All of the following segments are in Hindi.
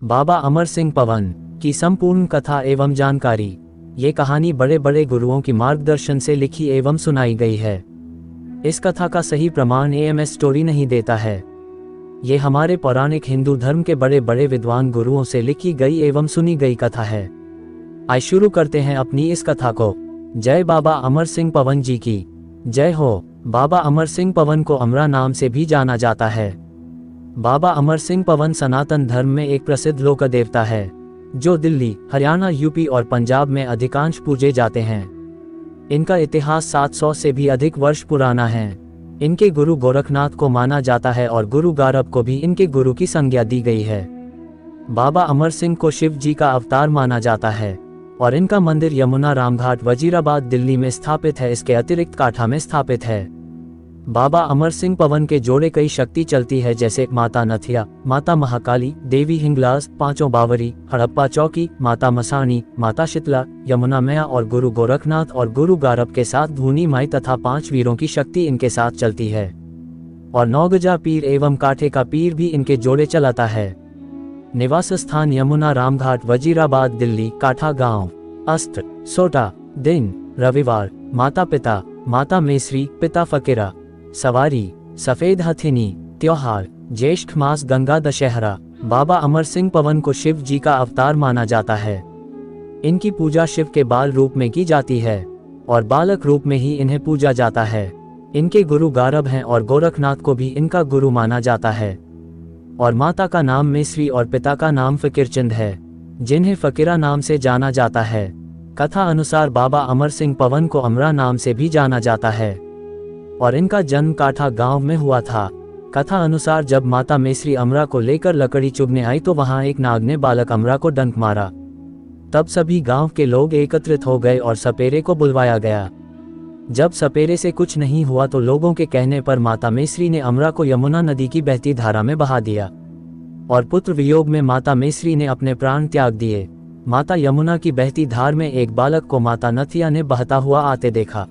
बाबा अमर सिंह पवन की संपूर्ण कथा एवं जानकारी। ये कहानी बड़े बड़े गुरुओं की मार्गदर्शन से लिखी एवं सुनाई गई है। इस कथा का सही प्रमाण एएमएस स्टोरी नहीं देता है। ये हमारे पौराणिक हिंदू धर्म के बड़े बड़े विद्वान गुरुओं से लिखी गई एवं सुनी गई कथा है। आइए शुरू करते हैं अपनी इस कथा को। जय बाबा अमर सिंह पवन जी की जय हो। बाबा अमर सिंह पवन को अमरा नाम से भी जाना जाता है। बाबा अमर सिंह पवन सनातन धर्म में एक प्रसिद्ध लोक देवता है, जो दिल्ली, हरियाणा, यूपी और पंजाब में अधिकांश पूजे जाते हैं। इनका इतिहास 700 से भी अधिक वर्ष पुराना है। इनके गुरु गोरखनाथ को माना जाता है और गुरु गारब को भी इनके गुरु की संज्ञा दी गई है। बाबा अमर सिंह को शिव जी का अवतार माना जाता है और इनका मंदिर यमुना रामघाट वजीराबाद दिल्ली में स्थापित है। इसके अतिरिक्त काठा में स्थापित है। बाबा अमर सिंह पवन के जोड़े कई शक्ति चलती है, जैसे माता नथिया, माता महाकाली, देवी हिंगलाज, पांचों बावरी, हड़प्पा चौकी, माता मसानी, माता शीतला, यमुना मैया और गुरु गोरखनाथ और गुरु गारब के साथ धूनी माई तथा 5 वीरों की शक्ति इनके साथ चलती है। और 9 गजा पीर एवं काठे का पीर भी इनके जोड़े चलाता है। निवास स्थान यमुना रामघाट वजीराबाद दिल्ली। काठा गाँव। अस्त्र सोटा। दिन रविवार। माता पिता माता मेसरी, पिता फकीरा। सवारी सफेद हथिनी। त्योहार ज्येष्ठ मास गंगा दशहरा। बाबा अमर सिंह पवन को शिव जी का अवतार माना जाता है। इनकी पूजा शिव के बाल रूप में की जाती है और बालक रूप में ही इन्हें पूजा जाता है। इनके गुरु गारब हैं और गोरखनाथ को भी इनका गुरु माना जाता है। और माता का नाम मेसरी और पिता का नाम फकीरचंद है, जिन्हें फकीरा नाम से जाना जाता है। कथा अनुसार बाबा अमर सिंह पवन को अमरा नाम से भी जाना जाता है और इनका जन्म काठा गांव में हुआ था। कथा अनुसार जब माता मेसरी अमरा को लेकर लकड़ी चुभने आई तो वहां एक नाग ने बालक अमरा को डंक मारा। तब सभी गांव के लोग एकत्रित हो गए और सपेरे को बुलवाया गया। जब सपेरे से कुछ नहीं हुआ तो लोगों के कहने पर माता मेसरी ने अमरा को यमुना नदी की बहती धारा में बहा दिया और पुत्र वियोग में माता मेसरी ने अपने प्राण त्याग दिए। माता यमुना की बहती धार में एक बालक को माता नथिया ने बहता हुआ आते देखा।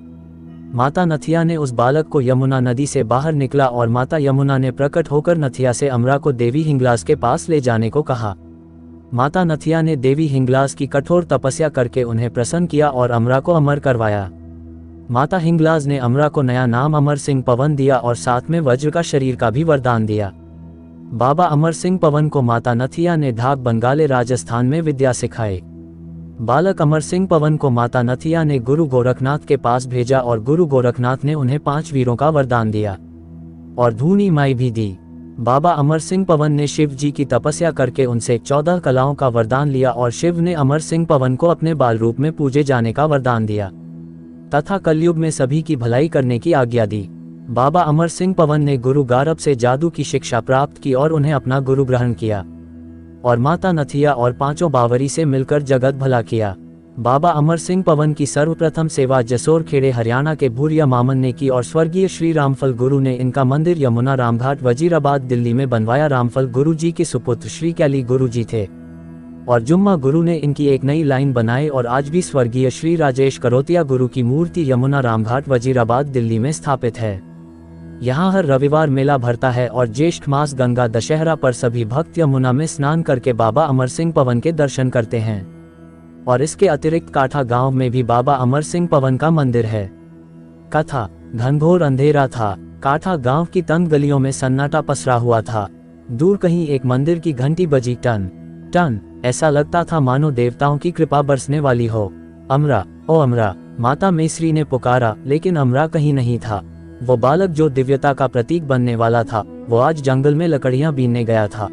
माता नथिया ने उस बालक को यमुना नदी से बाहर निकला और माता यमुना ने प्रकट होकर नथिया से अमरा को देवी हिंगलाज के पास ले जाने को कहा। माता नथिया ने देवी हिंगलाज की कठोर तपस्या करके उन्हें प्रसन्न किया और अमरा को अमर करवाया। माता हिंगलाज ने अमरा को नया नाम अमर सिंह पवन दिया और साथ में वज्र का शरीर का भी वरदान दिया। बाबा अमर सिंह पवन को माता नथिया ने ढाक बंगाले राजस्थान में विद्या सिखाई। बालक अमर सिंह पवन को माता नथिया ने गुरु गोरखनाथ के पास भेजा और गुरु गोरखनाथ ने उन्हें 5 वीरों का वरदान दिया और धूनी माई भी दी। बाबा अमर सिंह पवन ने शिव जी की तपस्या करके उनसे 14 कलाओं का वरदान लिया और शिव ने अमर सिंह पवन को अपने बाल रूप में पूजे जाने का वरदान दिया तथा कलयुग में सभी की भलाई करने की आज्ञा दी। बाबा अमर सिंह पवन ने गुरु गारब से जादू की शिक्षा प्राप्त की और उन्हें अपना गुरु ग्रहण किया और माता नथिया और 5 बावरी से मिलकर जगत भला किया। बाबा अमर सिंह पवन की सर्वप्रथम सेवा जसोर खेड़े हरियाणा के भूरिया मामन ने की और स्वर्गीय श्री रामफल गुरु ने इनका मंदिर यमुना रामघाट वजीराबाद दिल्ली में बनवाया। रामफल गुरु जी के सुपुत्र श्री कैली गुरु जी थे और जुम्मा गुरु ने इनकी एक नई लाइन बनाई और आज भी स्वर्गीय श्री राजेश करोतिया गुरु की मूर्ति यमुना रामघाट वजीराबाद दिल्ली में स्थापित है। यहाँ हर रविवार मेला भरता है और ज्येष्ठ मास गंगा दशहरा पर सभी भक्त यमुना में स्नान करके बाबा अमर सिंह पवन के दर्शन करते हैं। और इसके अतिरिक्त काठा गांव में भी बाबा अमर सिंह पवन का मंदिर है। कथा। घनघोर अंधेरा था। काठा गांव की तंग गलियों में सन्नाटा पसरा हुआ था। दूर कहीं एक मंदिर की घंटी बजी टन टन। ऐसा लगता था मानो देवताओं की कृपा बरसने वाली हो। अमरा, ओ अमरा, माता मेसरी ने पुकारा, लेकिन अमरा कहीं नहीं था। वो बालक जो दिव्यता का प्रतीक बनने वाला था, वो आज जंगल में लकड़ियां बीनने गया था।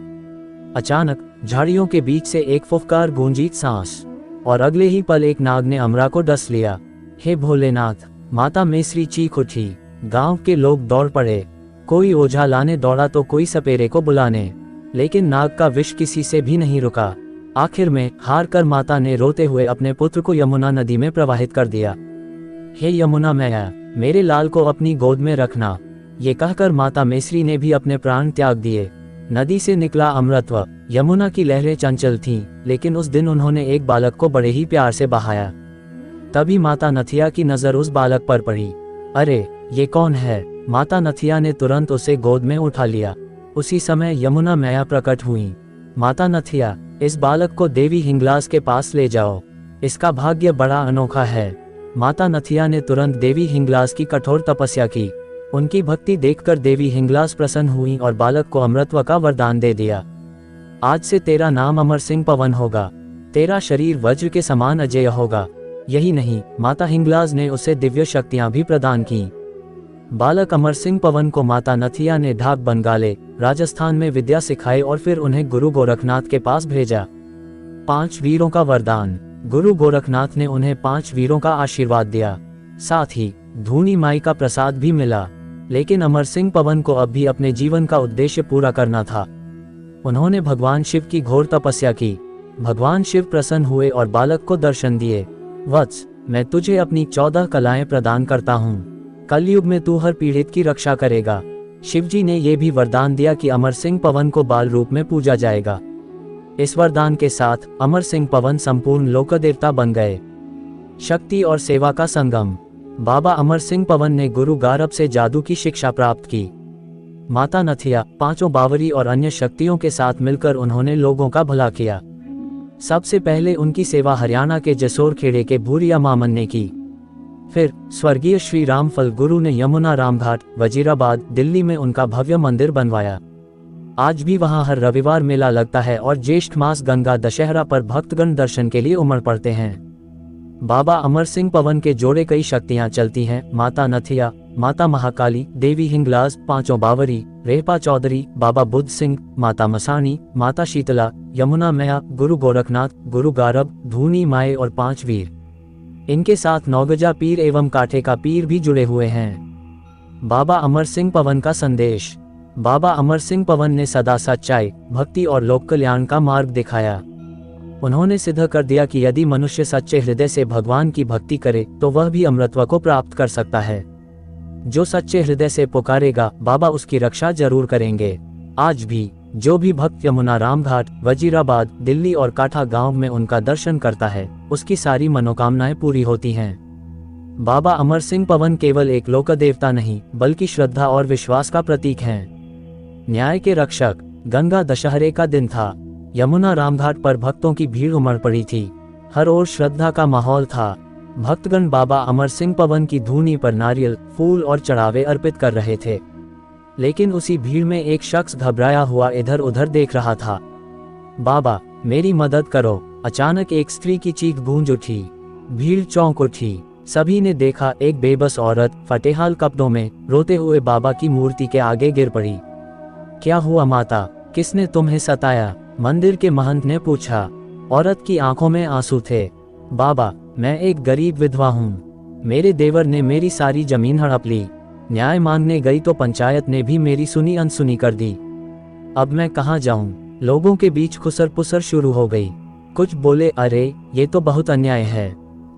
अचानक झाड़ियों के बीच से एक फुफकार गूंजी सांस और अगले ही पल एक नाग ने अमरा को डस लिया। हे भोलेनाथ, माता मेसरी चीख उठी। गांव के लोग दौड़ पड़े। कोई ओझा लाने दौड़ा तो कोई सपेरे को बुलाने, लेकिन नाग का विष किसी से भी नहीं रुका। आखिर में हार कर माता ने रोते हुए अपने पुत्र को यमुना नदी में प्रवाहित कर दिया। हे यमुना मैया, मेरे लाल को अपनी गोद में रखना। ये कहकर माता मेसरी ने भी अपने प्राण त्याग दिए। नदी से निकला अमृतत्व। यमुना की लहरें चंचल थीं, लेकिन उस दिन उन्होंने एक बालक को बड़े ही प्यार से बहाया। तभी माता नथिया की नजर उस बालक पर पड़ी। अरे, ये कौन है? माता नथिया ने तुरंत उसे गोद में उठा लिया। उसी समय यमुना मैया प्रकट हुई। माता नथिया, इस बालक को देवी हिंगलाज के पास ले जाओ, इसका भाग्य बड़ा अनोखा है। माता नथिया ने तुरंत देवी हिंगलाज की कठोर तपस्या की। उनकी भक्ति देखकर देवी हिंगलाज प्रसन्न हुई और बालक को अमरत्व का वरदान दे दिया। आज से तेरा नाम अमर सिंह पवन होगा, तेरा शरीर वज्र के समान अजेय होगा। यही नहीं, माता हिंगलाज ने उसे दिव्य शक्तियां भी प्रदान की। बालक अमर सिंह पवन को माता नथिया ने ढाक बंगाले, राजस्थान में विद्या सिखाई और फिर उन्हें गुरु गोरखनाथ के पास भेजा। 5 वीरों का वरदान। गुरु गोरखनाथ ने उन्हें 5 वीरों का आशीर्वाद दिया, साथ ही धूनी माई का प्रसाद भी मिला। लेकिन अमर सिंह पवन को अब भी अपने जीवन का उद्देश्य पूरा करना था। उन्होंने भगवान शिव की घोर तपस्या की। भगवान शिव प्रसन्न हुए और बालक को दर्शन दिए। वत्स, मैं तुझे अपनी 14 कलाएं प्रदान करता हूँ। कलयुग में तू हर पीड़ित की रक्षा करेगा। शिवजी ने यह भी वरदान दिया कि अमर सिंह पवन को बाल रूप में पूजा जाएगा। इस वरदान के साथ अमर सिंह पवन संपूर्ण लोकदेवता बन गए। शक्ति और सेवा का संगम। बाबा अमर सिंह पवन ने गुरु गारब से जादू की शिक्षा प्राप्त की। माता नथिया, 5 बावरी और अन्य शक्तियों के साथ मिलकर उन्होंने लोगों का भला किया। सबसे पहले उनकी सेवा हरियाणा के जसोर खेड़े के भूरिया मामन ने की। फिर स्वर्गीय श्री रामफल गुरु ने यमुना रामघाट, वजीराबाद, दिल्ली में उनका भव्य मंदिर बनवाया। आज भी वहां हर रविवार मेला लगता है और ज्येष्ठ मास गंगा दशहरा पर भक्तगण दर्शन के लिए उमड़ पड़ते हैं। बाबा अमर सिंह पवन के जोड़े कई शक्तियां चलती हैं। माता नथिया, माता महाकाली, देवी हिंगलाज, 5 बावरी, रेपा चौधरी, बाबा बुद्ध सिंह, माता मसानी, माता शीतला, यमुना मैया, गुरु गोरखनाथ, गुरु गारब, धूनी माए और 5 वीर। इनके साथ नौगजा पीर एवं काठे का पीर भी जुड़े हुए हैं। बाबा अमर सिंह पवन का संदेश। बाबा अमर सिंह पवन ने सदा सच्चाई, भक्ति और लोक कल्याण का मार्ग दिखाया। उन्होंने सिद्ध कर दिया कि यदि मनुष्य सच्चे हृदय से भगवान की भक्ति करे तो वह भी अमरत्व को प्राप्त कर सकता है। जो सच्चे हृदय से पुकारेगा, बाबा उसकी रक्षा जरूर करेंगे। आज भी जो भी भक्त यमुना रामघाट, वजीराबाद, दिल्ली और काठा गांव में उनका दर्शन करता है, उसकी सारी मनोकामनाएं पूरी होती हैं। बाबा अमर सिंह पवन केवल एक लोक देवता नहीं, बल्कि श्रद्धा और विश्वास का प्रतीक हैं। न्याय के रक्षक। गंगा दशहरे का दिन था। यमुना रामघाट पर भक्तों की भीड़ उमड़ पड़ी थी। हर ओर श्रद्धा का माहौल था। भक्तगण बाबा अमर सिंह पवन की धूनी पर नारियल, फूल और चढ़ावे अर्पित कर रहे थे। लेकिन उसी भीड़ में एक शख्स घबराया हुआ इधर उधर देख रहा था। बाबा, मेरी मदद करो। अचानक एक स्त्री की चीख गूंज उठी। भीड़ चौंक उठी। सभी ने देखा, एक बेबस औरत फटेहाल कपड़ों में रोते हुए बाबा की मूर्ति के आगे गिर पड़ी। क्या हुआ माता, किसने तुम्हें सताया? मंदिर के महंत ने पूछा। औरत की आंखों में आंसू थे। बाबा, मैं एक गरीब विधवा हूँ। मेरे देवर ने मेरी सारी जमीन हड़प ली। न्याय मांगने गई तो पंचायत ने भी मेरी सुनी अनसुनी कर दी। अब मैं कहाँ जाऊँ? लोगों के बीच खुसर पुसर शुरू हो गई। कुछ बोले, अरे ये तो बहुत अन्याय है।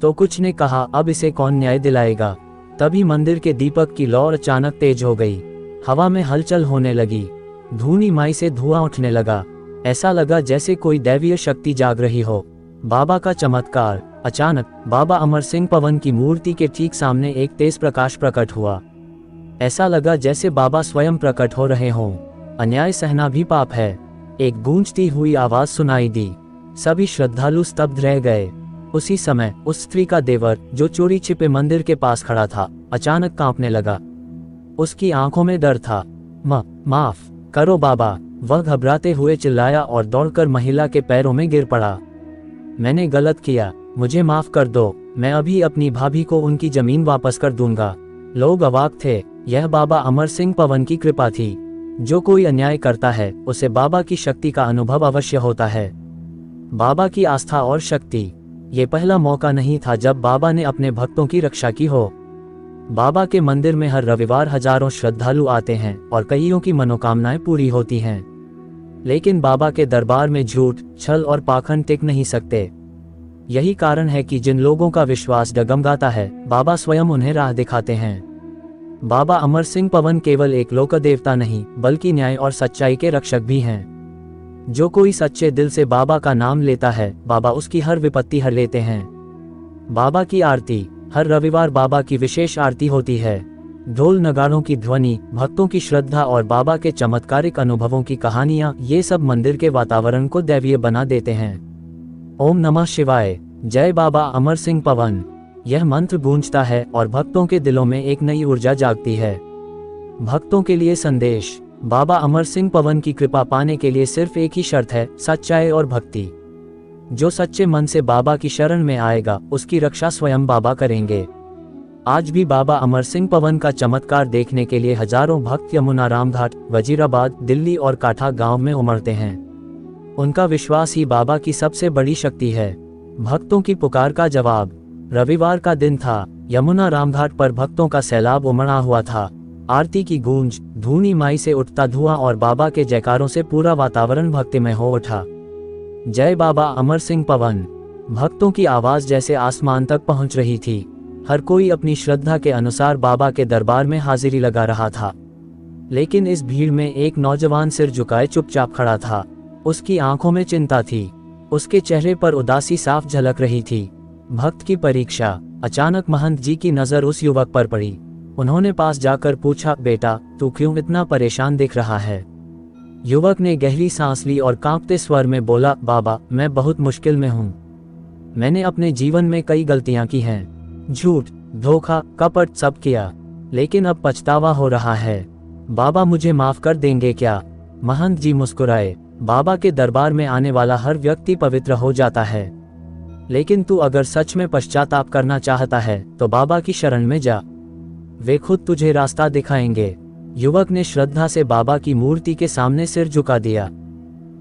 तो कुछ ने कहा, अब इसे कौन न्याय दिलाएगा। तभी मंदिर के दीपक की लौ अचानक तेज हो गई। हवा में हलचल होने लगी। धूनी माई से धुआं उठने लगा। ऐसा लगा जैसे कोई दैवीय शक्ति जाग रही हो। बाबा का चमत्कार। अचानक बाबा अमर सिंह पवन की मूर्ति के ठीक सामने एक तेज प्रकाश प्रकट हुआ। ऐसा लगा जैसे बाबा स्वयं प्रकट हो रहे हों। अन्याय सहना भी पाप है। एक गूंजती हुई आवाज सुनाई दी। सभी श्रद्धालु स्तब्ध रह गए। उसी समय उस स्त्री का देवर, जो चोरी छिपे मंदिर के पास खड़ा था, अचानक कांपने लगा। उसकी आंखों में डर था। माफ करो बाबा, वह घबराते हुए चिल्लाया और दौड़कर महिला के पैरों में गिर पड़ा। मैंने गलत किया, मुझे माफ कर दो। मैं अभी अपनी भाभी को उनकी जमीन वापस कर दूंगा। लोग अवाक थे। यह बाबा अमर सिंह पवन की कृपा थी। जो कोई अन्याय करता है, उसे बाबा की शक्ति का अनुभव अवश्य होता है। बाबा की आस्था और शक्ति। ये पहला मौका नहीं था जब बाबा ने अपने भक्तों की रक्षा की हो। बाबा के मंदिर में हर रविवार हजारों श्रद्धालु आते हैं और कईयों की मनोकामनाएं पूरी होती हैं। लेकिन बाबा के दरबार में झूठ, छल और पाखंड टिक नहीं सकते। यही कारण है कि जिन लोगों का विश्वास डगमगाता है, बाबा स्वयं उन्हें राह दिखाते हैं। बाबा अमर सिंह पवन केवल एक लोक देवता नहीं, बल्कि न्याय और सच्चाई के रक्षक भी हैं। जो कोई सच्चे दिल से बाबा का नाम लेता है, बाबा उसकी हर विपत्ति हर लेते हैं। बाबा की आरती। हर रविवार बाबा की विशेष आरती होती है। ढोल नगाड़ों की ध्वनि, भक्तों की श्रद्धा और बाबा के चमत्कारिक अनुभवों की कहानियां, ये सब मंदिर के वातावरण को दैवीय बना देते हैं। ओम नमः शिवाय। जय बाबा अमर सिंह पवन। यह मंत्र गूंजता है और भक्तों के दिलों में एक नई ऊर्जा जागती है। भक्तों के लिए संदेश। बाबा अमर सिंह पवन की कृपा पाने के लिए सिर्फ एक ही शर्त है, सच्चाई और भक्ति। जो सच्चे मन से बाबा की शरण में आएगा, उसकी रक्षा स्वयं बाबा करेंगे। आज भी बाबा अमर सिंह पवन का चमत्कार देखने के लिए हजारों भक्त यमुना रामघाट, वजीराबाद, दिल्ली और काठा गांव में उमड़ते हैं। उनका विश्वास ही बाबा की सबसे बड़ी शक्ति है। भक्तों की पुकार का जवाब। रविवार का दिन था। यमुना रामघाट पर भक्तों का सैलाब उमड़ा हुआ था। आरती की गूंज, धूनी माई से उठता धुआं और बाबा के जयकारों से पूरा वातावरण भक्तिमय हो उठा। जय बाबा अमर सिंह पवन। भक्तों की आवाज जैसे आसमान तक पहुंच रही थी। हर कोई अपनी श्रद्धा के अनुसार बाबा के दरबार में हाजिरी लगा रहा था। लेकिन इस भीड़ में एक नौजवान सिर झुकाए चुपचाप खड़ा था। उसकी आंखों में चिंता थी। उसके चेहरे पर उदासी साफ झलक रही थी। भक्त की परीक्षा। अचानक महंत जी की नजर उस युवक पर पड़ी। उन्होंने पास जाकर पूछा, बेटा, तू क्यों इतना परेशान दिख रहा है? युवक ने गहरी सांस ली और कांपते स्वर में बोला, बाबा, मैं बहुत मुश्किल में हूँ। मैंने अपने जीवन में कई गलतियां की हैं। झूठ, धोखा, कपट सब किया, लेकिन अब पछतावा हो रहा है। बाबा मुझे माफ कर देंगे क्या? महंत जी मुस्कुराए। बाबा के दरबार में आने वाला हर व्यक्ति पवित्र हो जाता है, लेकिन तू अगर सच में पश्चाताप करना चाहता है तो बाबा की शरण में जा। वे खुद तुझे रास्ता दिखाएंगे। युवक ने श्रद्धा से बाबा की मूर्ति के सामने सिर झुका दिया।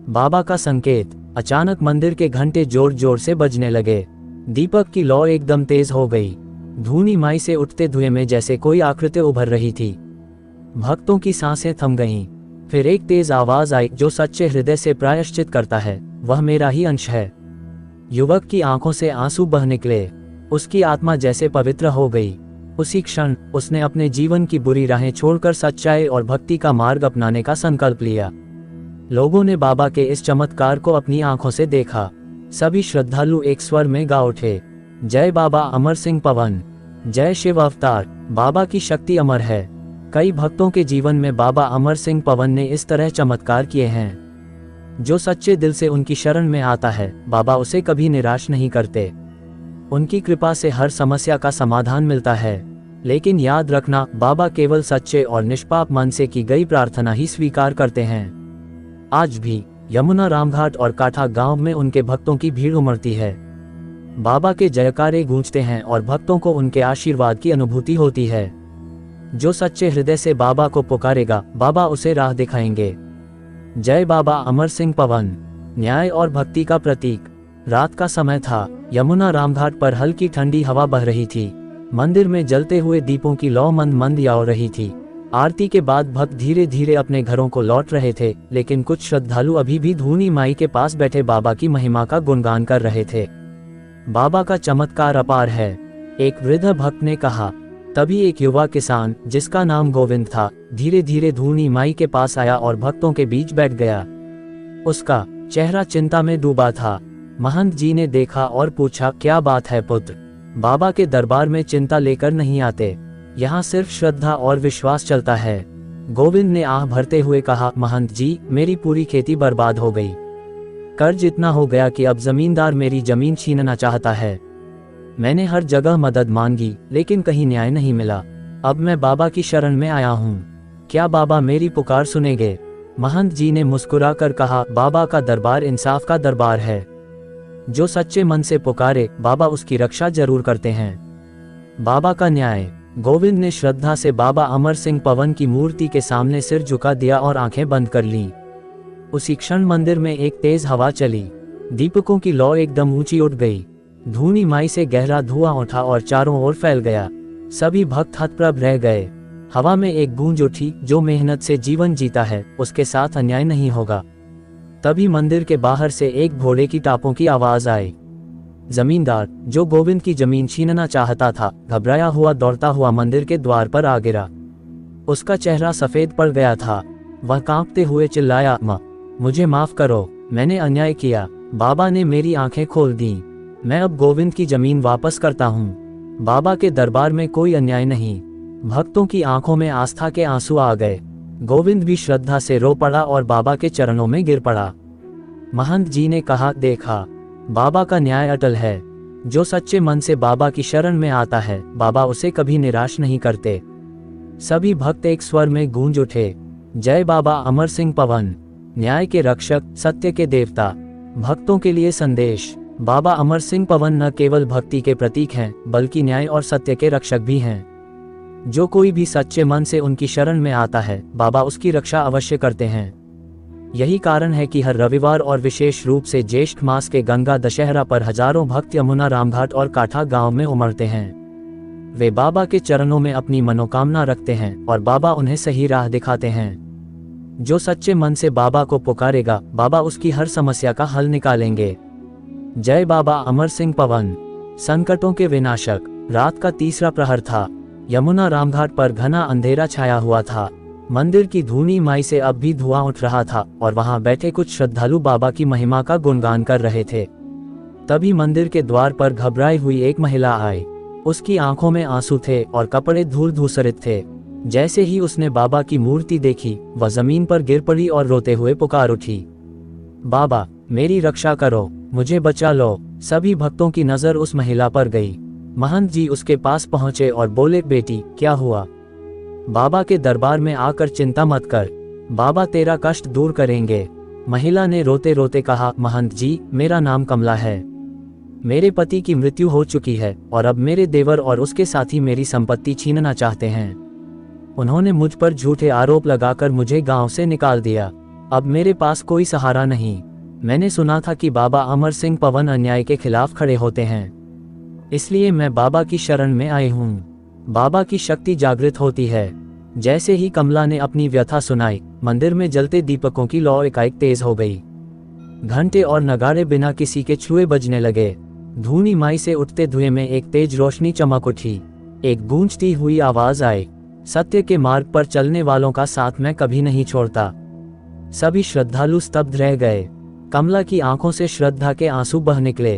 बाबा का संकेत। अचानक मंदिर के घंटे जोर जोर से बजने लगे। दीपक की लौ एकदम तेज हो गई। धूनी माई से उठते धुएं में जैसे कोई आकृति उभर रही थी। भक्तों की सांसें थम गईं। फिर एक तेज आवाज आई, जो सच्चे हृदय से प्रायश्चित करता है, वह मेरा ही अंश है। युवक की आंखों से आंसू बह निकले। उसकी आत्मा जैसे पवित्र हो गई। उसी क्षण उसने अपने जीवन की बुरी राहें छोड़कर सच्चाई और भक्ति का मार्ग अपनाने का संकल्प लिया। लोगों ने बाबा के इस चमत्कार को अपनी आंखों से देखा। सभी श्रद्धालु एक स्वर में गा उठे, जय बाबा अमर सिंह पवन, जय शिव अवतार। बाबा की शक्ति अमर है। कई भक्तों के जीवन में बाबा अमर सिंह पवन ने इस तरह चमत्कार किए हैं। जो सच्चे दिल से उनकी शरण में आता है, बाबा उसे कभी निराश नहीं करते। उनकी कृपा से हर समस्या का समाधान मिलता है। लेकिन याद रखना, बाबा केवल सच्चे और निष्पाप मन से की गई प्रार्थना ही स्वीकार करते हैं। आज भी यमुना रामघाट और काठा गांव में उनके भक्तों की भीड़ उमड़ती है। बाबा के जयकारे गूंजते हैं और भक्तों को उनके आशीर्वाद की अनुभूति होती है। जो सच्चे हृदय से बाबा को पुकारेगा, बाबा उसे राह दिखाएंगे। जय बाबा अमर सिंह पवन। न्याय और भक्ति का प्रतीक। रात का समय था। यमुना रामघाट पर हल्की ठंडी हवा बह रही थी। मंदिर में जलते हुए दीपों की लौ मंद मंद याओ रही थी। आरती के बाद भक्त धीरे धीरे अपने घरों को लौट रहे थे, लेकिन कुछ श्रद्धालु अभी भी धूनी माई के पास बैठे बाबा की महिमा का गुणगान कर रहे थे। बाबा का चमत्कार अपार है, एक वृद्ध भक्त ने कहा। तभी एक युवा किसान, जिसका नाम गोविंद था, धीरे धीरे धूनी माई के पास आया और भक्तों के बीच बैठ गया। उसका चेहरा चिंता में डूबा था। महंत जी ने देखा और पूछा, क्या बात है पुत्र? बाबा के दरबार में चिंता लेकर नहीं आते, यहाँ सिर्फ श्रद्धा और विश्वास चलता है। गोविंद ने आह भरते हुए कहा, महंत जी, मेरी पूरी खेती बर्बाद हो गई। कर्ज इतना हो गया कि अब जमींदार मेरी जमीन छीनना चाहता है। मैंने हर जगह मदद मांगी, लेकिन कहीं न्याय नहीं मिला। अब मैं बाबा की शरण में आया हूँ। क्या बाबा मेरी पुकार सुनेंगे? महंत जी ने मुस्कुराकर कहा, बाबा का दरबार इंसाफ का दरबार है। जो सच्चे मन से पुकारे, बाबा उसकी रक्षा जरूर करते हैं। बाबा का न्याय। गोविंद ने श्रद्धा से बाबा अमर सिंह पवन की मूर्ति के सामने सिर झुका दिया और आंखें बंद कर लीं। उसी क्षण मंदिर में एक तेज हवा चली। दीपकों की लौ एकदम ऊंची उठ गई। धूनी माई से गहरा धुआं उठा और चारों ओर फैल गया। सभी भक्त हतप्रभ रह गए। हवा में एक गूंज उठी, जो मेहनत से जीवन जीता है, उसके साथ अन्याय नहीं होगा। तभी मंदिर के बाहर से एक घोड़े की टापों की आवाज आई। जमींदार, जो गोविंद की जमीन छीनना चाहता था, घबराया हुआ दौड़ता हुआ मंदिर के द्वार पर आ गिरा। उसका चेहरा सफेद पड़ गया था। वह कांपते हुए चिल्लाया, मुझे माफ करो, मैंने अन्याय किया। बाबा ने मेरी आंखें खोल दी। मैं अब गोविंद की जमीन वापस करता हूँ। बाबा के दरबार में कोई अन्याय नहीं, भक्तों की आंखों में आस्था के आंसू आ गए। गोविंद भी श्रद्धा से रो पड़ा और बाबा के चरणों में गिर पड़ा। महंत जी ने कहा, देखा, बाबा का न्याय अटल है। जो सच्चे मन से बाबा की शरण में आता है, बाबा उसे कभी निराश नहीं करते। सभी भक्त एक स्वर में गूंज उठे, जय बाबा अमर सिंह पवन, न्याय के रक्षक, सत्य के देवता। भक्तों के लिए संदेश। बाबा अमर सिंह पवन न केवल भक्ति के प्रतीक हैं, बल्कि न्याय और सत्य के रक्षक भी हैं। जो कोई भी सच्चे मन से उनकी शरण में आता है, बाबा उसकी रक्षा अवश्य करते हैं। यही कारण है कि हर रविवार और विशेष रूप से ज्येष्ठ मास के गंगा दशहरा पर हजारों भक्त यमुना रामघाट और काठा गांव में उमड़ते हैं। वे बाबा के चरणों में अपनी मनोकामना रखते हैं और बाबा उन्हें सही राह दिखाते हैं। जो सच्चे मन से बाबा को पुकारेगा, बाबा उसकी हर समस्या का हल निकालेंगे। जय बाबा अमर सिंह पवन। संकटों के विनाशक। रात का तीसरा प्रहर था। यमुना रामघाट पर घना अंधेरा छाया हुआ था। मंदिर की धूनी माई से अब भी धुआं उठ रहा था और वहां बैठे कुछ श्रद्धालु बाबा की महिमा का गुणगान कर रहे थे। तभी मंदिर के द्वार पर घबराई हुई एक महिला आई। उसकी आंखों में आंसू थे और कपड़े धूल धूसरित थे। जैसे ही उसने बाबा की मूर्ति देखी, वह जमीन पर गिर पड़ी और रोते हुए पुकार उठी, बाबा, मेरी रक्षा करो, मुझे बचा लो। सभी भक्तों की नजर उस महिला पर गई। महंत जी उसके पास पहुंचे और बोले, बेटी, क्या हुआ? बाबा के दरबार में आकर चिंता मत कर, बाबा तेरा कष्ट दूर करेंगे। महिला ने रोते रोते कहा, महंत जी, मेरा नाम कमला है। मेरे पति की मृत्यु हो चुकी है और अब मेरे देवर और उसके साथी मेरी संपत्ति छीनना चाहते हैं। उन्होंने मुझ पर झूठे आरोप लगाकर मुझे गांव से निकाल दिया। अब मेरे पास कोई सहारा नहीं। मैंने सुना था कि बाबा अमर सिंह पवन अन्याय के खिलाफ खड़े होते हैं, इसलिए मैं बाबा की शरण में आई हूँ। बाबा की शक्ति जागृत होती है। जैसे ही कमला ने अपनी व्यथा सुनाई, मंदिर में जलते दीपकों की लौ एकाएक तेज हो गई। घंटे और नगाड़े बिना किसी के छुए बजने लगे। धूनी माई से उठते धुएं में एक तेज रोशनी चमक उठी। एक गूंजती हुई आवाज आई, सत्य के मार्ग पर चलने वालों का साथ मैं कभी नहीं छोड़ता। सभी श्रद्धालु स्तब्ध रह गए। कमला की आंखों से श्रद्धा के आंसू बह निकले।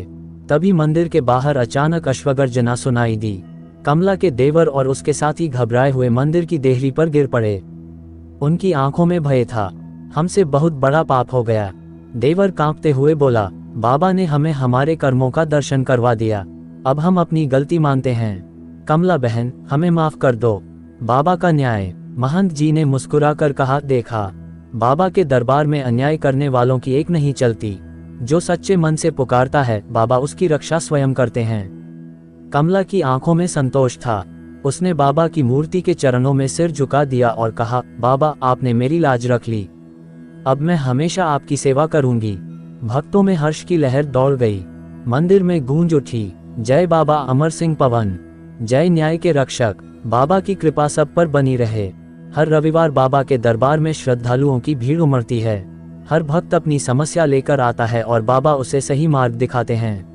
तभी मंदिर के बाहर अचानक अश्वगर्जना सुनाई दी। कमला के देवर और उसके साथी घबराए हुए मंदिर की देहरी पर गिर पड़े। उनकी आंखों में भय था। हमसे बहुत बड़ा पाप हो गया। देवर कांपते हुए बोला, बाबा ने हमें हमारे कर्मों का दर्शन करवा दिया, अब हम अपनी गलती मानते हैं। कमला बहन, हमें माफ कर दो। बाबा का न्याय। महंत जी ने मुस्कुराकर कहा, देखा, बाबा के दरबार में अन्याय करने वालों की एक नहीं चलती। जो सच्चे मन से पुकारता है, बाबा उसकी रक्षा स्वयं करते हैं। कमला की आंखों में संतोष था। उसने बाबा की मूर्ति के चरणों में सिर झुका दिया और कहा, बाबा, आपने मेरी लाज रख ली। अब मैं हमेशा आपकी सेवा करूंगी। भक्तों में हर्ष की लहर दौड़ गई। मंदिर में गूंज उठी, जय बाबा अमर सिंह पवन, जय न्याय के रक्षक। बाबा की कृपा सब पर बनी रहे। हर रविवार बाबा के दरबार में श्रद्धालुओं की भीड़ उमड़ती है। हर भक्त अपनी समस्या लेकर आता है और बाबा उसे सही मार्ग दिखाते हैं।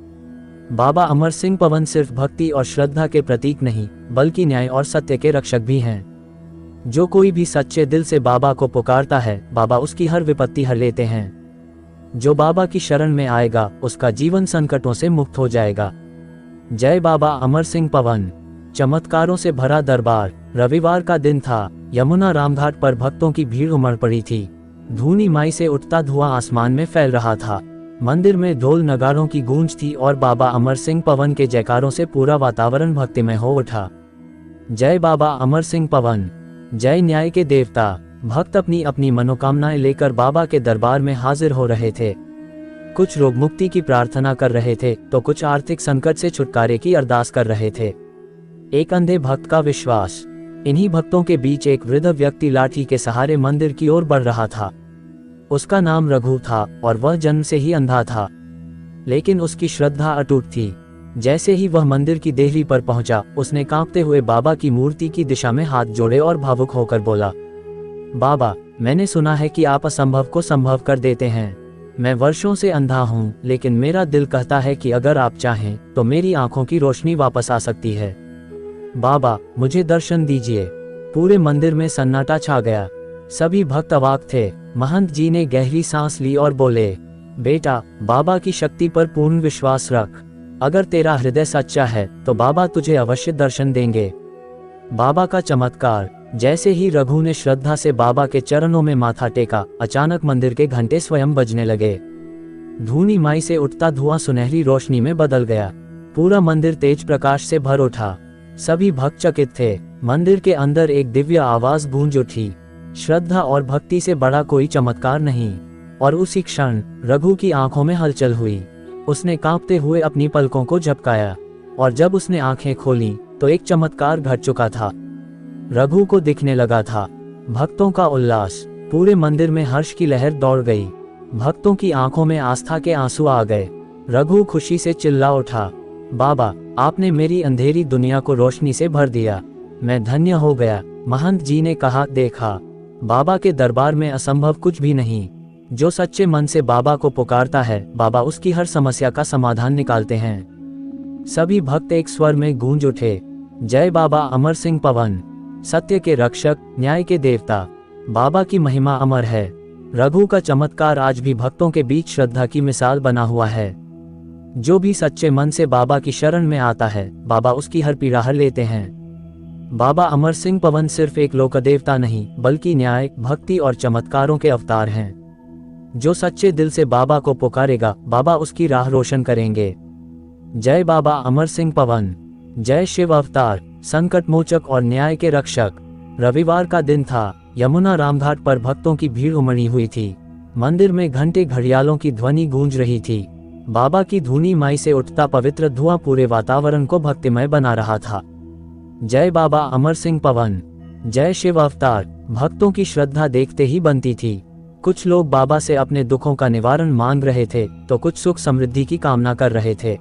बाबा अमर सिंह पवन सिर्फ भक्ति और श्रद्धा के प्रतीक नहीं, बल्कि न्याय और सत्य के रक्षक भी हैं। जो कोई भी सच्चे दिल से बाबा को पुकारता है, बाबा उसकी हर विपत्ति हर लेते हैं। जो बाबा की शरण में आएगा, उसका जीवन संकटों से मुक्त हो जाएगा। जय बाबा अमर सिंह पवन। चमत्कारों से भरा दरबार। रविवार का दिन था। यमुना रामघाट पर भक्तों की भीड़ उमड़ पड़ी थी। धूनी माई से उठता धुआं आसमान में फैल रहा था। मंदिर में ढोल नगाड़ों की गूंज थी और बाबा अमर सिंह पवन के जयकारों से पूरा वातावरण भक्तिमय हो उठा। जय बाबा अमर सिंह पवन, जय न्याय के देवता। भक्त अपनी अपनी मनोकामनाएं लेकर बाबा के दरबार में हाजिर हो रहे थे। कुछ रोग मुक्ति की प्रार्थना कर रहे थे, तो कुछ आर्थिक संकट से छुटकारे की अरदास कर रहे थे। एक अंधे भक्त का विश्वास। इन्हीं भक्तों के बीच एक वृद्ध व्यक्ति लाठी के सहारे मंदिर की ओर बढ़ रहा था। उसका नाम रघु था और वह जन्म से ही अंधा था, लेकिन उसकी श्रद्धा अटूट थी। जैसे ही वह मंदिर की देहरी पर पहुंचा, उसने कांपते हुए बाबा की मूर्ति की दिशा में हाथ जोड़े और भावुक होकर बोला, बाबा, मैंने सुना है कि आप असंभव को संभव कर देते हैं। मैं वर्षों से अंधा हूं, लेकिन मेरा दिल कहता है कि अगर आप चाहें तो मेरी आंखों की रोशनी वापस आ सकती है। बाबा, मुझे दर्शन दीजिए। पूरे मंदिर में सन्नाटा छा गया। सभी भक्त अवाक थे। महंत जी ने गहरी सांस ली और बोले, बेटा, बाबा की शक्ति पर पूर्ण विश्वास रख। अगर तेरा हृदय सच्चा है तो बाबा तुझे अवश्य दर्शन देंगे। बाबा का चमत्कार। जैसे ही रघु ने श्रद्धा से बाबा के चरणों में माथा टेका, अचानक मंदिर के घंटे स्वयं बजने लगे। धूनी माई से उठता धुआं सुनहरी रोशनी में बदल गया। पूरा मंदिर तेज प्रकाश से भर उठा। सभी भक्त चकित थे। मंदिर के अंदर एक दिव्य आवाज गूंज उठी, श्रद्धा और भक्ति से बड़ा कोई चमत्कार नहीं। और उसी क्षण रघु की आंखों में हलचल हुई। उसने कांपते हुए अपनी पलकों को झपकाया, और जब उसने आंखें खोली तो एक चमत्कार घट चुका था। रघु को दिखने लगा था भक्तों का उल्लास। पूरे मंदिर में हर्ष की लहर दौड़ गई। भक्तों की आंखों में आस्था के आंसू आ गए। रघु खुशी से चिल्ला उठा, बाबा, आपने मेरी अंधेरी दुनिया को रोशनी से भर दिया। मैं धन्य हो गया। महंत जी ने कहा, देखा, बाबा के दरबार में असंभव कुछ भी नहीं। जो सच्चे मन से बाबा को पुकारता है, बाबा उसकी हर समस्या का समाधान निकालते हैं। सभी भक्त एक स्वर में गूंज उठे, जय बाबा अमर सिंह पवन, सत्य के रक्षक, न्याय के देवता। बाबा की महिमा अमर है। रघु का चमत्कार आज भी भक्तों के बीच श्रद्धा की मिसाल बना हुआ है। जो भी सच्चे मन से बाबा की शरण में आता है, बाबा उसकी हर पीड़ा हर लेते हैं। बाबा अमर सिंह पवन सिर्फ एक लोकदेवता नहीं, बल्कि न्याय, भक्ति और चमत्कारों के अवतार हैं। जो सच्चे दिल से बाबा को पुकारेगा, बाबा उसकी राह रोशन करेंगे। जय बाबा अमर सिंह पवन। जय शिव अवतार, संकट मोचक और न्याय के रक्षक। रविवार का दिन था। यमुना रामघाट पर भक्तों की भीड़ उमड़ी हुई थी। मंदिर में घंटे घड़ियालों की ध्वनि गूंज रही थी। बाबा की धूनी माई से उठता पवित्र धुआं पूरे वातावरण को भक्तिमय बना रहा था। जय बाबा अमर सिंह पवन। जय शिव अवतार। भक्तों की श्रद्धा देखते ही बनती थी। कुछ लोग बाबा से अपने दुखों का निवारण मांग रहे थे, तो कुछ सुख समृद्धि की कामना कर रहे थे।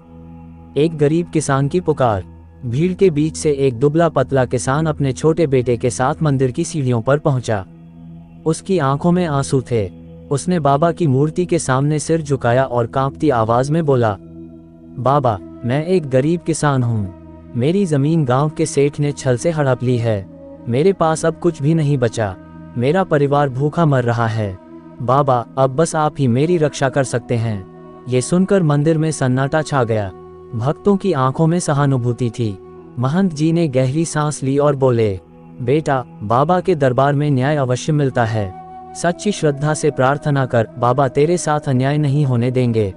एक गरीब किसान की पुकार। भीड़ के बीच से एक दुबला पतला किसान अपने छोटे बेटे के साथ मंदिर की सीढ़ियों पर पहुंचा। उसकी आंखों में आंसू थे। उसने बाबा की मूर्ति के सामने सिर झुकाया और कांपती आवाज में बोला, बाबा, मैं एक गरीब किसान हूँ। मेरी जमीन गांव के सेठ ने छल से हड़प ली है। मेरे पास अब कुछ भी नहीं बचा। मेरा परिवार भूखा मर रहा है। बाबा, अब बस आप ही मेरी रक्षा कर सकते हैं। ये सुनकर मंदिर में सन्नाटा छा गया। भक्तों की आंखों में सहानुभूति थी। महंत जी ने गहरी सांस ली और बोले, बेटा, बाबा के दरबार में न्याय अवश्य मिलता है। सच्ची श्रद्धा से प्रार्थना कर, बाबा तेरे साथ अन्याय नहीं होने देंगे।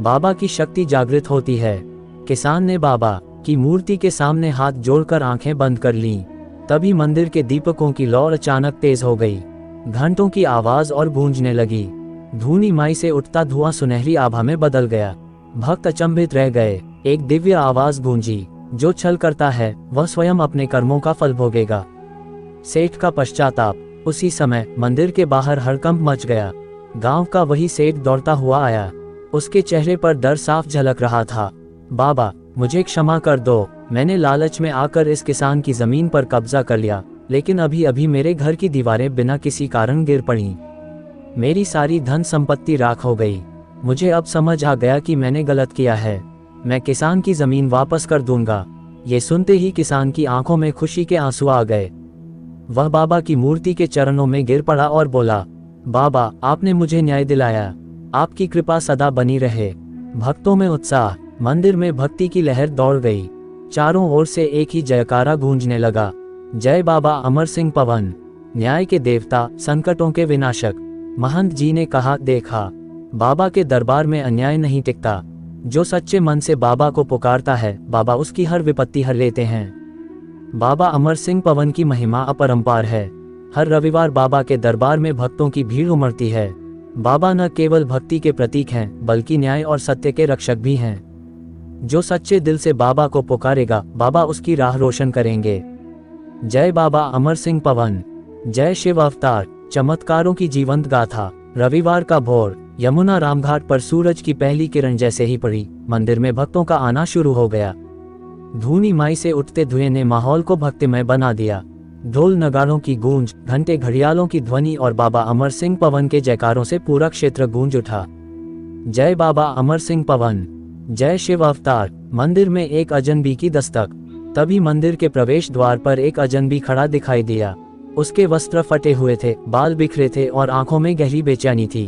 बाबा की शक्ति जागृत होती है। किसान ने बाबा की मूर्ति के सामने हाथ जोड़कर आंखें बंद कर लीं। तभी मंदिर के दीपकों की लौ अचानक तेज हो गई। घंटों की आवाज और गूंजने लगी। धूनी माई से उठता धुआं सुनहरी आभा में बदल गया। भक्त अचंभित रह गए। एक दिव्य आवाज गूंजी, जो छल करता है वह स्वयं अपने कर्मों का फल भोगेगा। सेठ का पश्चाताप। उसी समय मंदिर के बाहर हड़कंप मच गया। गांव का वही सेठ दौड़ता हुआ आया। उसके चेहरे पर डर साफ झलक रहा था। बाबा, मुझे क्षमा कर दो। मैंने लालच में आकर इस किसान की जमीन पर कब्जा कर लिया, लेकिन अभी अभी मेरे घर की दीवारें बिना किसी कारण गिर पड़ी। मेरी सारी धन संपत्ति राख हो गई। मुझे अब समझ आ गया कि मैंने गलत किया है। मैं किसान की जमीन वापस कर दूंगा। ये सुनते ही किसान की आंखों में खुशी के आंसू आ गए। वह बाबा की मूर्ति के चरणों में गिर पड़ा और बोला, बाबा, आपने मुझे न्याय दिलाया। आपकी कृपा सदा बनी रहे। भक्तों में उत्साह। मंदिर में भक्ति की लहर दौड़ गई। चारों ओर से एक ही जयकारा गूंजने लगा, जय बाबा अमर सिंह पवन, न्याय के देवता, संकटों के विनाशक। महंत जी ने कहा, देखा, बाबा के दरबार में अन्याय नहीं टिकता। जो सच्चे मन से बाबा को पुकारता है, बाबा उसकी हर विपत्ति हर लेते हैं। बाबा अमर सिंह पवन की महिमा अपरंपार है। हर रविवार बाबा के दरबार में भक्तों की भीड़ उमड़ती है। बाबा न केवल भक्ति के प्रतीक हैं, बल्कि न्याय और सत्य के रक्षक भी हैं। जो सच्चे दिल से बाबा को पुकारेगा, बाबा उसकी राह रोशन करेंगे। जय बाबा अमर सिंह पवन। जय शिव अवतार। चमत्कारों की जीवंत गाथा। रविवार का भोर। यमुना रामघाट पर सूरज की पहली किरण जैसे ही पड़ी, मंदिर में भक्तों का आना शुरू हो गया। धूनी माई से उठते धुएं ने माहौल को भक्तिमय बना दिया। ढोल नगाड़ों की गूंज, घंटे घड़ियालों की ध्वनि और बाबा अमर सिंह पवन के जयकारों से पूरा क्षेत्र गूंज उठा। जय बाबा अमर सिंह पवन। जय शिव अवतार। मंदिर में एक अजनबी की दस्तक। तभी मंदिर के प्रवेश द्वार पर एक अजनबी खड़ा दिखाई दिया। उसके वस्त्र फटे हुए थे, बाल बिखरे थे और आंखों में गहरी बेचैनी थी।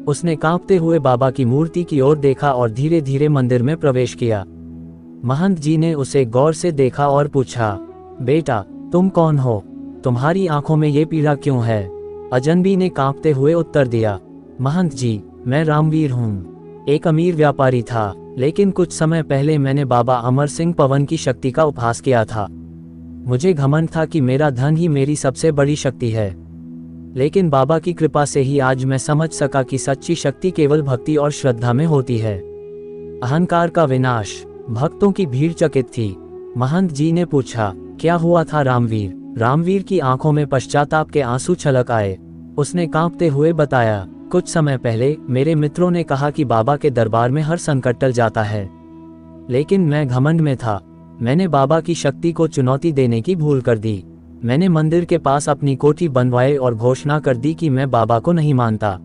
उसने कांपते हुए बाबा की मूर्ति की ओर देखा और धीरे धीरे मंदिर में प्रवेश किया। महंत जी ने उसे गौर से देखा और पूछा, बेटा, तुम कौन हो? तुम्हारी आंखों में ये पीड़ा क्यों है? अजनबी ने कांपते हुए उत्तर दिया, महंत जी, मैं रामवीर हूँ। एक अमीर व्यापारी था, लेकिन कुछ समय पहले मैंने बाबा अमर सिंह पवन की शक्ति का उपहास किया था। मुझे घमंड था कि मेरा धन ही मेरी सबसे बड़ी शक्ति है, लेकिन बाबा की कृपा से ही आज मैं समझ सका कि सच्ची शक्ति केवल भक्ति और श्रद्धा में होती है। अहंकार का विनाश। भक्तों की भीड़ चकित थी। महंत जी ने पूछा, क्या हुआ था रामवीर? रामवीर की आंखों में पश्चाताप के आंसू छलक आए। उसने कांपते हुए बताया, कुछ समय पहले मेरे मित्रों ने कहा कि बाबा के दरबार में हर संकट टल जाता है, लेकिन मैं घमंड में था। मैंने बाबा की शक्ति को चुनौती देने की भूल कर दी। मैंने मंदिर के पास अपनी कोठी बनवाई और घोषणा कर दी कि मैं बाबा को नहीं मानता।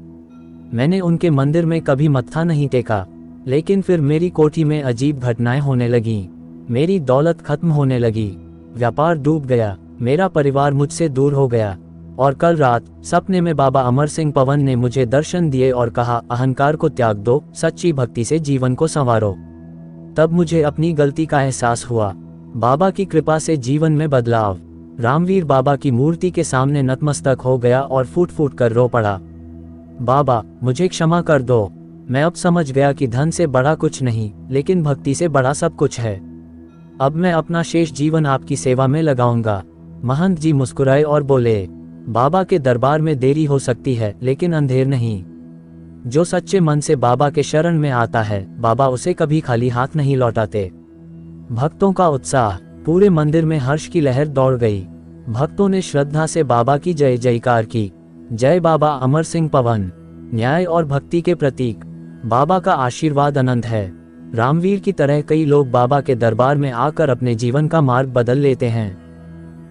मैंने उनके मंदिर में कभी मत्था नहीं टेका, लेकिन फिर मेरी कोठी में अजीब घटनाएं होने लगीं। मेरी दौलत खत्म होने लगी, व्यापार डूब गया, मेरा परिवार मुझसे दूर हो गया। और कल रात सपने में बाबा अमर सिंह पवन ने मुझे दर्शन दिए और कहा, अहंकार को त्याग दो, सच्ची भक्ति से जीवन को संवारो। तब मुझे अपनी गलती का एहसास हुआ। बाबा की कृपा से जीवन में बदलाव। रामवीर बाबा की मूर्ति के सामने नतमस्तक हो गया और फूट फूट कर रो पड़ा, बाबा, मुझे क्षमा कर दो। मैं अब समझ गया कि धन से बड़ा कुछ नहीं, लेकिन भक्ति से बड़ा सब कुछ है। अब मैं अपना शेष जीवन आपकी सेवा में लगाऊंगा। महंत जी मुस्कुराए और बोले, बाबा के दरबार में देरी हो सकती है, लेकिन अंधेर नहीं। जो सच्चे मन से बाबा के शरण में आता है, बाबा उसे कभी खाली हाथ नहीं लौटाते। भक्तों का उत्साह। पूरे मंदिर में हर्ष की लहर दौड़ गई। भक्तों ने श्रद्धा से बाबा की जय जयकार की। जय बाबा अमर सिंह पवन। न्याय और भक्ति के प्रतीक। बाबा का आशीर्वाद अनंत है। रामवीर की तरह कई लोग बाबा के दरबार में आकर अपने जीवन का मार्ग बदल लेते हैं।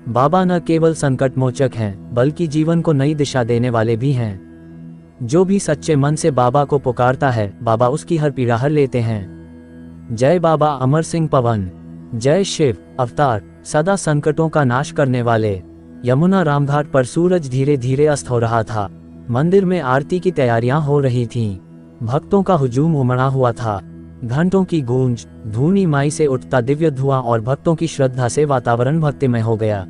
बाबा न केवल संकट मोचक हैं, बल्कि जीवन को नई दिशा देने वाले भी हैं। जो भी सच्चे मन से बाबा को पुकारता है, बाबा उसकी हर पीड़ा हर लेते हैं। जय बाबा अमर सिंह पवन। जय शिव अवतार, सदा संकटों का नाश करने वाले। यमुना रामघाट पर सूरज धीरे धीरे अस्त हो रहा था। मंदिर में आरती की तैयारियां हो रही थीं। भक्तों का हुजूम उमड़ा हुआ था। घंटों की गूंज, धूनी माई से उठता दिव्य धुआं और भक्तों की श्रद्धा से वातावरण भक्तिमय हो गया।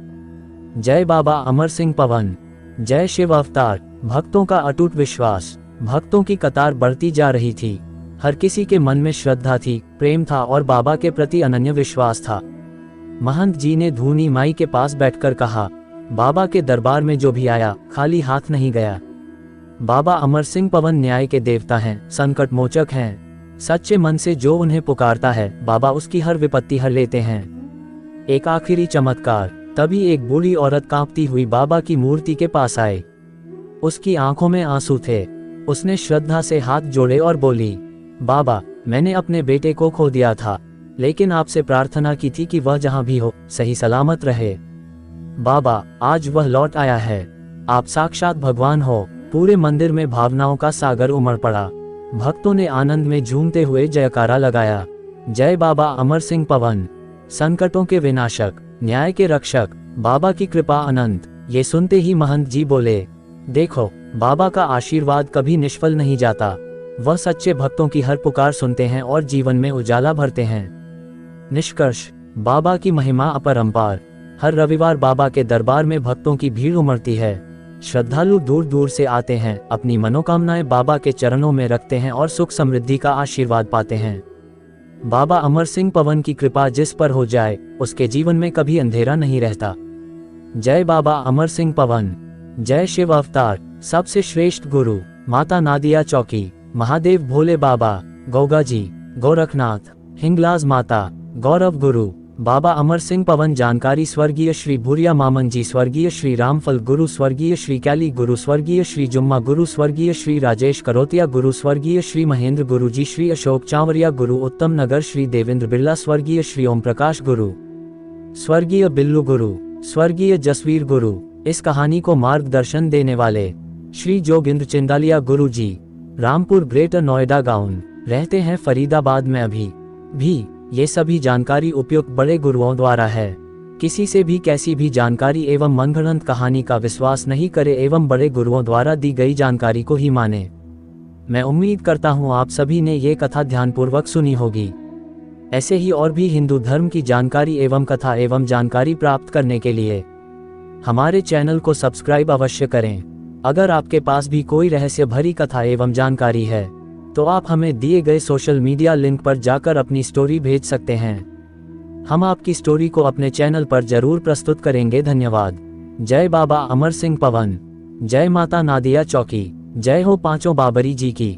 जय बाबा अमर सिंह पवन। जय शिव अवतार। भक्तों का अटूट विश्वास। भक्तों की कतार बढ़ती जा रही थी। हर किसी के मन में श्रद्धा थी, प्रेम था और बाबा के प्रति अनन्य विश्वास था। महंत जी ने धूनी माई के पास बैठकर कहा, बाबा के दरबार में जो भी आया, खाली हाथ नहीं गया। बाबा अमर सिंह पवन न्याय के देवता हैं, संकट मोचक हैं। सच्चे मन से जो उन्हें पुकारता है, बाबा उसकी हर विपत्ति हर लेते हैं। एक आखिरी चमत्कार। तभी एक बूढ़ी औरत कांपती हुई बाबा की मूर्ति के पास आई। उसकी आंखों में आंसू थे। उसने श्रद्धा से हाथ जोड़े और बोली, बाबा, मैंने अपने बेटे को खो दिया था, लेकिन आपसे प्रार्थना की थी कि वह जहां भी हो, सही सलामत रहे। बाबा, आज वह लौट आया है। आप साक्षात भगवान हो। पूरे मंदिर में भावनाओं का सागर उमड़ पड़ा। भक्तों ने आनंद में झूमते हुए जयकारा लगाया। जय बाबा अमर सिंह पवन। संकटों के विनाशक, न्याय के रक्षक, बाबा की कृपा अनंत। ये सुनते ही महंत जी बोले, देखो, बाबा का आशीर्वाद कभी निष्फल नहीं जाता। वह सच्चे भक्तों की हर पुकार सुनते हैं और जीवन में उजाला भरते हैं। निष्कर्ष, बाबा की महिमा अपरंपार। हर रविवार बाबा के दरबार में भक्तों की भीड़ उमड़ती है। श्रद्धालु दूर दूर से आते हैं, अपनी मनोकामनाएं बाबा के चरणों में रखते हैं और सुख समृद्धि का आशीर्वाद पाते हैं। बाबा अमर सिंह पवन की कृपा जिस पर हो जाए, उसके जीवन में कभी अंधेरा नहीं रहता। जय बाबा अमर सिंह पवन। जय शिव अवतार। सबसे श्रेष्ठ गुरु, माता नादिया चौकी, महादेव भोले बाबा, गौगा जी, गोरखनाथ, हिंगलाज माता, गौरव गुरु, बाबा अमर सिंह पवन। जानकारी स्वर्गीय श्री भूरिया मामन जी, स्वर्गीय श्री रामफल गुरु, स्वर्गीय श्री कैली गुरु, स्वर्गीय श्री जुम्मा गुरु, स्वर्गीय श्री राजेश करोतिया गुरु, स्वर्गीय श्री महेंद्र गुरु जी, श्री अशोक चावरिया गुरु, उत्तम नगर श्री देवेंद्र बिरला, स्वर्गीय श्री ओम प्रकाश गुरु, स्वर्गीय बिल्लू गुरु, स्वर्गीय जसवीर गुरु। इस कहानी को मार्गदर्शन देने वाले श्री जोगिंद्र चिंदालिया गुरु जी, रामपुर ग्रेटर नोएडा गाउन, रहते हैं फरीदाबाद में। अभी भी ये सभी जानकारी उपयुक्त बड़े गुरुओं द्वारा है। किसी से भी कैसी भी जानकारी एवं मनगढ़ंत कहानी का विश्वास नहीं करे एवं बड़े गुरुओं द्वारा दी गई जानकारी को ही माने। मैं उम्मीद करता हूँ आप सभी ने ये कथा ध्यानपूर्वक सुनी होगी। ऐसे ही और भी हिंदू धर्म की जानकारी एवं कथा एवं जानकारी प्राप्त करने के लिए हमारे चैनल को सब्सक्राइब अवश्य करें। अगर आपके पास भी कोई रहस्य भरी कथा एवं जानकारी है तो आप हमें दिए गए सोशल मीडिया लिंक पर जाकर अपनी स्टोरी भेज सकते हैं। हम आपकी स्टोरी को अपने चैनल पर जरूर प्रस्तुत करेंगे। धन्यवाद। जय बाबा अमर सिंह पवन, जय माता नादिया चौकी, जय हो पांचों बाबरी जी की।